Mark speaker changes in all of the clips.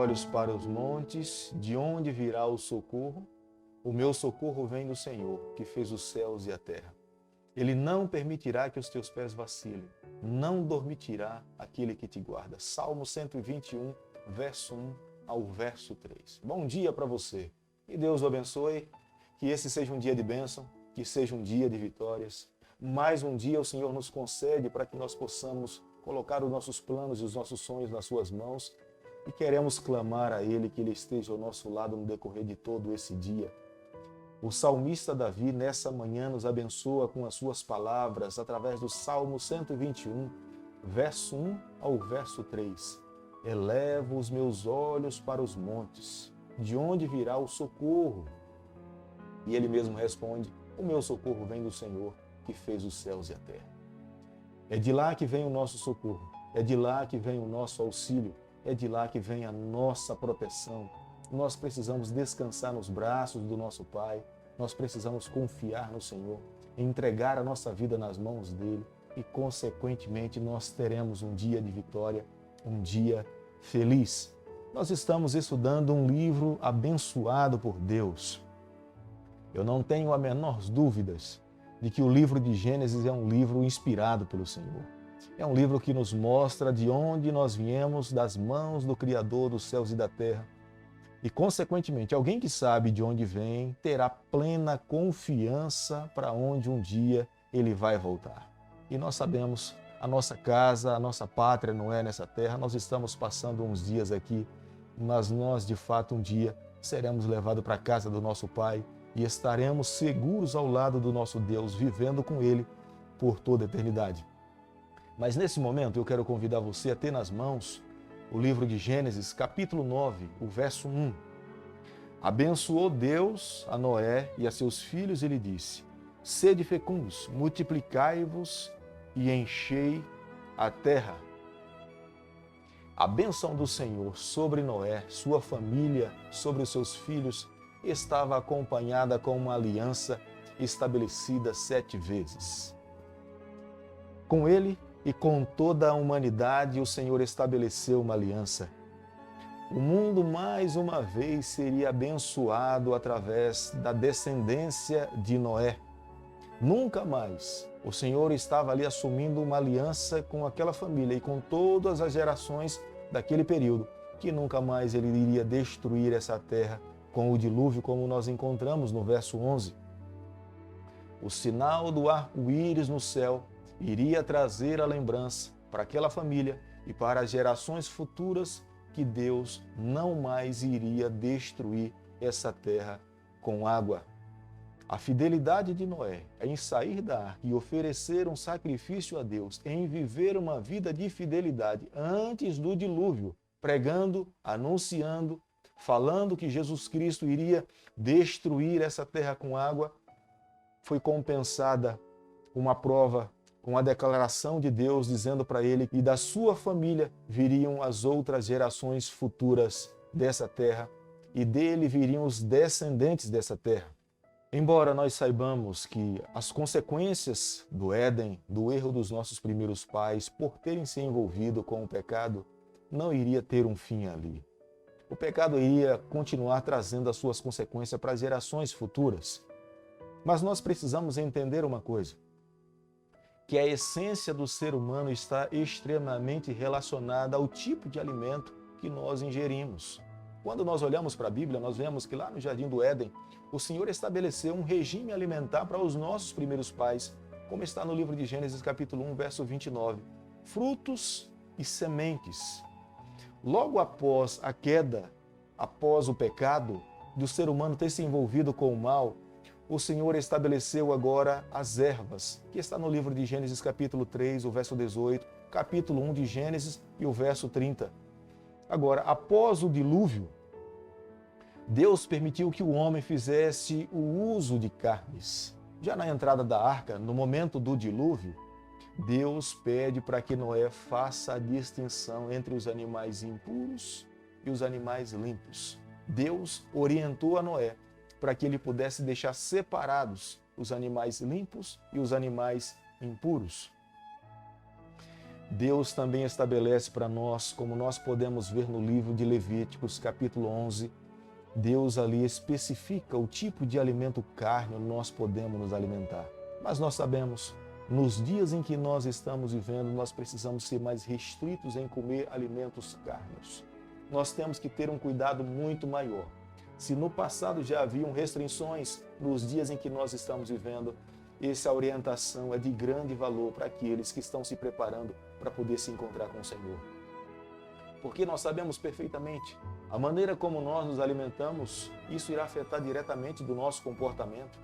Speaker 1: olhos para os montes, de onde virá o socorro? O meu socorro vem do Senhor, que fez os céus e a terra. Ele não permitirá que os teus pés vacilem, não dormitirá aquele que te guarda. Salmo 121, verso 1 ao verso 3. Bom dia para você. Que Deus o abençoe, que esse seja um dia de bênção, que seja um dia de vitórias. Mais um dia o Senhor nos concede para que nós possamos colocar os nossos planos e os nossos sonhos nas suas mãos e queremos clamar a Ele que Ele esteja ao nosso lado no decorrer de todo esse dia. O salmista Davi, nessa manhã, nos abençoa com as suas palavras através do Salmo 121, verso 1 ao verso 3. Elevo os meus olhos para os montes, de onde virá o socorro? E ele mesmo responde, o meu socorro vem do Senhor, que fez os céus e a terra. É de lá que vem o nosso socorro, é de lá que vem o nosso auxílio, é de lá que vem a nossa proteção. Nós precisamos descansar nos braços do nosso Pai, nós precisamos confiar no Senhor, entregar a nossa vida nas mãos dEle e, consequentemente, nós teremos um dia de vitória, um dia feliz. Nós estamos estudando um livro abençoado por Deus. Eu não tenho a menor dúvidas de que o livro de Gênesis é um livro inspirado pelo Senhor. É um livro que nos mostra de onde nós viemos, das mãos do Criador dos céus e da terra. E, consequentemente, alguém que sabe de onde vem terá plena confiança para onde um dia ele vai voltar. E nós sabemos, a nossa casa, a nossa pátria não é nessa terra, nós estamos passando uns dias aqui, mas nós, de fato, um dia seremos levados para a casa do nosso Pai e estaremos seguros ao lado do nosso Deus, vivendo com Ele por toda a eternidade. Mas nesse momento eu quero convidar você a ter nas mãos o livro de Gênesis, capítulo 9, o verso 1. Abençoou Deus a Noé e a seus filhos e lhe disse, sede fecundos, multiplicai-vos e enchei a terra. A bênção do Senhor sobre Noé, sua família, sobre os seus filhos, estava acompanhada com uma aliança estabelecida 7 vezes. Com ele e com toda a humanidade, o Senhor estabeleceu uma aliança. O mundo, mais uma vez, seria abençoado através da descendência de Noé. Nunca mais o Senhor estava ali assumindo uma aliança com aquela família e com todas as gerações daquele período, que nunca mais ele iria destruir essa terra com o dilúvio, como nós encontramos no verso 11. O sinal do arco-íris no céu iria trazer a lembrança para aquela família e para as gerações futuras que Deus não mais iria destruir essa terra com água. A fidelidade de Noé em sair da arca e oferecer um sacrifício a Deus, em viver uma vida de fidelidade antes do dilúvio, pregando, anunciando, falando que Jesus Cristo iria destruir essa terra com água, foi compensada uma prova com a declaração de Deus dizendo para ele que da sua família viriam as outras gerações futuras dessa terra e dele viriam os descendentes dessa terra. Embora nós saibamos que as consequências do Éden, do erro dos nossos primeiros pais, por terem se envolvido com o pecado, não iria ter um fim ali. O pecado iria continuar trazendo as suas consequências para as gerações futuras. Mas nós precisamos entender uma coisa, que a essência do ser humano está extremamente relacionada ao tipo de alimento que nós ingerimos. Quando nós olhamos para a Bíblia, nós vemos que lá no Jardim do Éden, o Senhor estabeleceu um regime alimentar para os nossos primeiros pais, como está no livro de Gênesis capítulo 1, verso 29. Frutos e sementes. Logo após a queda, após o pecado, do ser humano ter se envolvido com o mal, o Senhor estabeleceu agora as ervas, que está no livro de Gênesis capítulo 3, o verso 18, capítulo 1 de Gênesis e o verso 30. Agora, após o dilúvio, Deus permitiu que o homem fizesse o uso de carnes. Já na entrada da arca, no momento do dilúvio, Deus pede para que Noé faça a distinção entre os animais impuros e os animais limpos. Deus orientou a Noé para que ele pudesse deixar separados os animais limpos e os animais impuros. Deus também estabelece para nós, como nós podemos ver no livro de Levíticos, capítulo 11, Deus ali especifica o tipo de alimento carne nós podemos nos alimentar. Mas nós sabemos, nos dias em que nós estamos vivendo, nós precisamos ser mais restritos em comer alimentos carnes. Nós temos que ter um cuidado muito maior. Se no passado já haviam restrições, nos dias em que nós estamos vivendo, essa orientação é de grande valor para aqueles que estão se preparando para poder se encontrar com o Senhor. Porque nós sabemos perfeitamente, a maneira como nós nos alimentamos, isso irá afetar diretamente do nosso comportamento.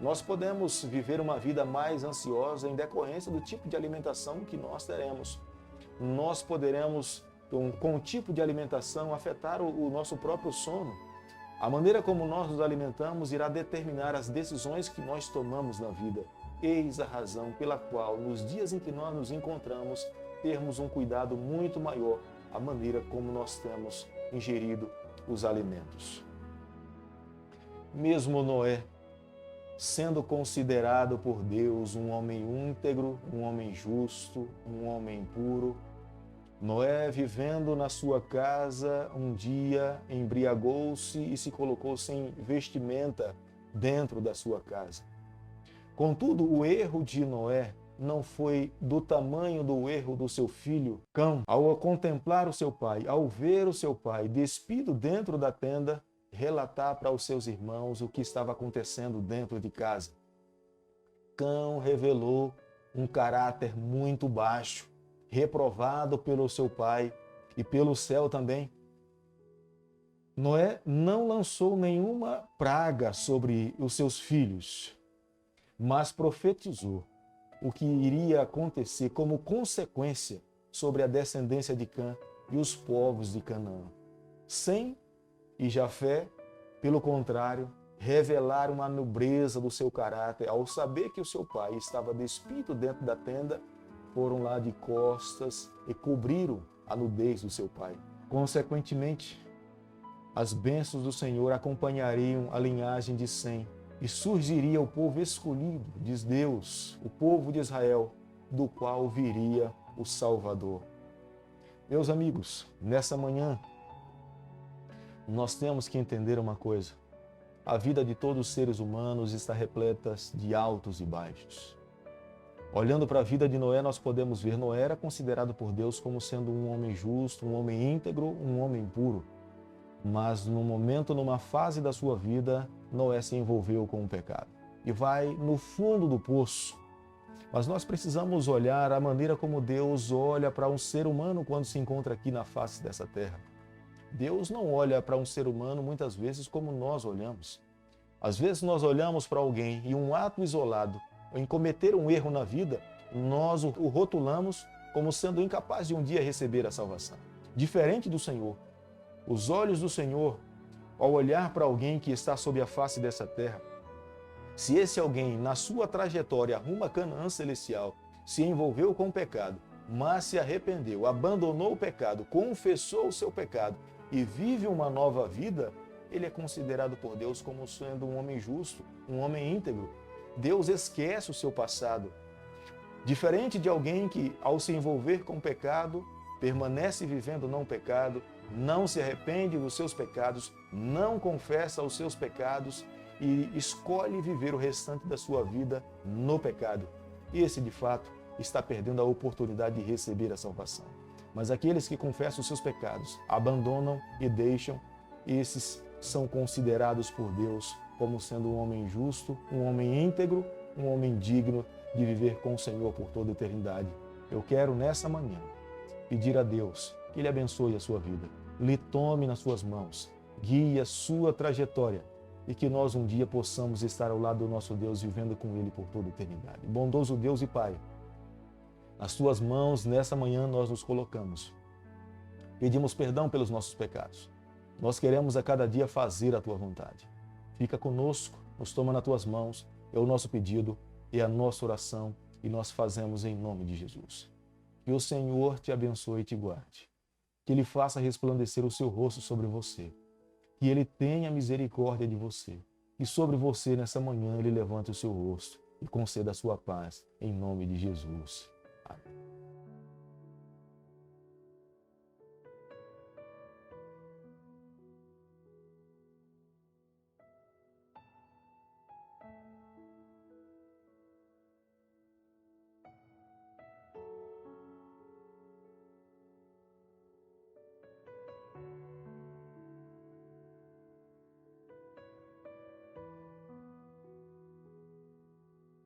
Speaker 1: Nós podemos viver uma vida mais ansiosa em decorrência do tipo de alimentação que nós teremos. Nós poderemos, com o tipo de alimentação, afetar o nosso próprio sono. A maneira como nós nos alimentamos irá determinar as decisões que nós tomamos na vida. Eis a razão pela qual, nos dias em que nós nos encontramos, termos um cuidado muito maior à maneira como nós temos ingerido os alimentos. Mesmo Noé, sendo considerado por Deus um homem íntegro, um homem justo, um homem puro, Noé, vivendo na sua casa, um dia embriagou-se e se colocou sem vestimenta dentro da sua casa. Contudo, o erro de Noé não foi do tamanho do erro do seu filho Cão. Ao contemplar o seu pai, ao ver o seu pai despido dentro da tenda, relatar para os seus irmãos o que estava acontecendo dentro de casa. Cão revelou um caráter muito baixo, reprovado pelo seu pai e pelo céu também. Noé não lançou nenhuma praga sobre os seus filhos, mas profetizou o que iria acontecer como consequência sobre a descendência de Cã e os povos de Canaã. Sem e Jafé, pelo contrário, revelaram uma nobreza do seu caráter ao saber que o seu pai estava despido dentro da tenda. Foram lá de costas e cobriram a nudez do seu pai. Consequentemente, as bênçãos do Senhor acompanhariam a linhagem de Sem e surgiria o povo escolhido, diz Deus, o povo de Israel, do qual viria o Salvador. Meus amigos, nessa manhã, nós temos que entender uma coisa. A vida de todos os seres humanos está repleta de altos e baixos. Olhando para a vida de Noé, nós podemos ver Noé era considerado por Deus como sendo um homem justo, um homem íntegro, um homem puro. Mas num momento, numa fase da sua vida, Noé se envolveu com o pecado e vai no fundo do poço. Mas nós precisamos olhar a maneira como Deus olha para um ser humano quando se encontra aqui na face dessa terra. Deus não olha para um ser humano muitas vezes como nós olhamos. Às vezes nós olhamos para alguém e um ato isolado, em cometer um erro na vida, nós o rotulamos como sendo incapaz de um dia receber a salvação. Diferente do Senhor. Os olhos do Senhor, ao olhar para alguém que está sob a face dessa terra, se esse alguém, na sua trajetória rumo a Canaã celestial, se envolveu com o pecado, mas se arrependeu, abandonou o pecado, confessou o seu pecado e vive uma nova vida, ele é considerado por Deus como sendo um homem justo, um homem íntegro. Deus esquece o seu passado. Diferente de alguém que, ao se envolver com o pecado, permanece vivendo no pecado, não se arrepende dos seus pecados, não confessa os seus pecados e escolhe viver o restante da sua vida no pecado. Esse, de fato, está perdendo a oportunidade de receber a salvação. Mas aqueles que confessam os seus pecados, abandonam e deixam, esses são considerados por Deus como sendo um homem justo, um homem íntegro, um homem digno de viver com o Senhor por toda a eternidade. Eu quero, nessa manhã, pedir a Deus que Ele abençoe a sua vida, lhe tome nas suas mãos, guie a sua trajetória e que nós um dia possamos estar ao lado do nosso Deus, vivendo com Ele por toda a eternidade. Bondoso Deus e Pai, nas tuas mãos, nessa manhã, nós nos colocamos. Pedimos perdão pelos nossos pecados. Nós queremos a cada dia fazer a tua vontade. Fica conosco, nos toma nas tuas mãos, é o nosso pedido, é a nossa oração e nós fazemos em nome de Jesus. Que o Senhor te abençoe e te guarde. Que Ele faça resplandecer o seu rosto sobre você. Que Ele tenha misericórdia de você. E sobre você nessa manhã Ele levante o seu rosto e conceda a sua paz em nome de Jesus. Amém.